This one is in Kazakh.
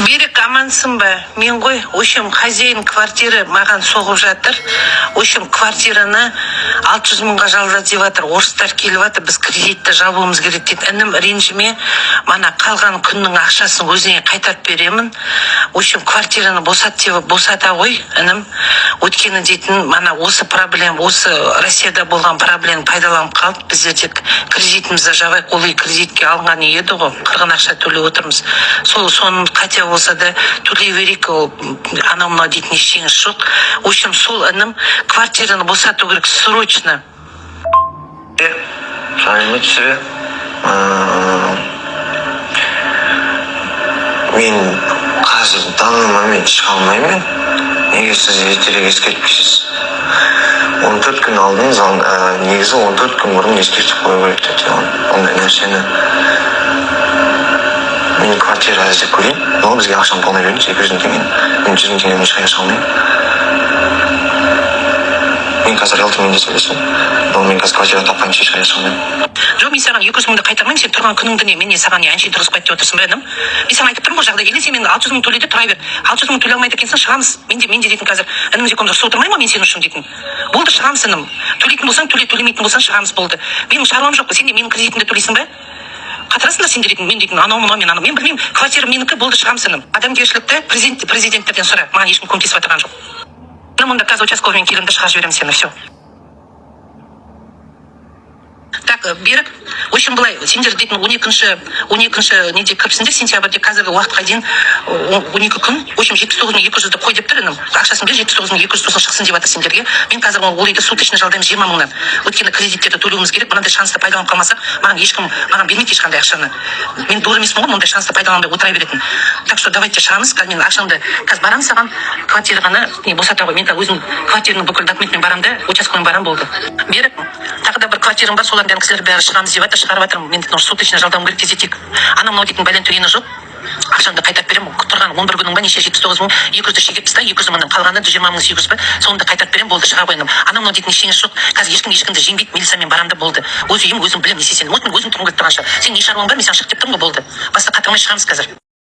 Берік, амансың ба? Мен ғой, общем, хозяин квартиры маған соғып жатыр. Общем, квартираны 600 мыңға жалда деп жатыр. Орыстар келіп жатыр, біз кредитті жабуымыз керек дейді. Інім ренжіме, мана қалған күннің ақшасын өзіңе қайтарып беремін. Общем, квартираны босата ғой, інім. Өткені дейтін, мана осы проблема, осы Россияда болған проблема пайдаланып қалды. Біздер тек кредитімізді жабайық, ол кредитке алынған еді ғой, қырғын ақша төлеп отырмыз. Соның қате болса да төлей берейік, анау мынау дейтін ештеңесі жоқ. В общем, сол інім квартираны босату керек срочно. Сәлеметсіз бе? Мен қазір данный момент шыға алмаймын. Неге сіз ертерек ескертпейсіз? 14 күн алдыңыз, негізі 14 күн бұрын ескертіп қою керек деді. Ондай нәрсені. Мен квартира іздеп көрейін. Но бізге ақшаны толмай беріңіз, 200 мың теңгені. Мен 100 мың теңгені шыға алмаймын. Мен қазір риэлтормен де сөйлестім. Но мен қазір квартира тапқанша шыға алмаймын. Жоқ, мен саған 200 мыңды қайтармаймын, сен тұрған күніңді не, мен саған әншейін тұрғызып қойды деп отырсың ба, інім? Мен саған айтып тұрмын ғой жағдай, или сен мен 600 мың төлейді, тұра бер. 600 мың төлей алмайды екенсің, шығамыз. Мен де дейтін қазір, інім зеком дұрыс отырмай ма мен сен үшін дейтін. Болды, шығамыз інім. Төлейтін болсаң, төлемейтін болсаң шығамыз, болды. Менің шаруам жоқ, сен де менің кредитімді төлейсің ба? Қатырасың да сен дейтін, мен дейтін, анау мынау мен білмеймін, квартира менікі, болды, шығамыз інім. Адамгершілікті президенттерден сұра, маған ешкім көмектесіп отырған жоқ. Інім, онда қазір участковыймен келемін де шығарып жіберемін сені, все. Так, Берік, в общем, былай, сендер дейтін 12-ші неде кіріпсіңдер, сентябрьде қазіргі уақытқа дейін 12 күн, в общем, 79.200-ді қой деп тұр, інім. Ақшасын бер, 79.200 шықсын деп жатыр сендерге. Мен қазір ол үйді суточный жалдаймын 20 мыңнан. Өйткені кредиттерді төлеуіміз керек, мынандай шансты пайдаланып қалмасақ, маған бермейді ешқандай ақшаны. Мен дур емеспін ғой, мұндай шансты пайдаланбай отыра беретін. Так что давайте шығамыз, қазір мен ақшамды қазір барам саған, квартираны босата ғой. Мен өзім квартираның бүкіл документімен барам да, участковыймен барам, болды. Берік, тағы да бір квартирам бар, солардың бәрін кісілер бәрі шығамыз деп жатыр, шығарып жатырмын. Мен суточный жалдауым керек тездетейік. Анау мынау дейтін бәлен төлгені жоқ. Ақшамды қайтарып беремін. Тұрған 11 күнің ба, неше 79.200-ді шегіп тастап, 200 мыңның қалғаны 20.800 ба, соны да қайтарып беремін, болды, шыға қойдым. Анау мынау дейтін ештеңесі жоқ. Қазір ешкімді жеңбейді, милициямен барам да, болды. Өз үйім, өзім білемін, не істесем. Өзім тұрғым келіп тұрғанша. Сен не шаруаң бар, мен саған шық деп тұрмын ғой, болды. Басқа қатырмай шығамыз қазір.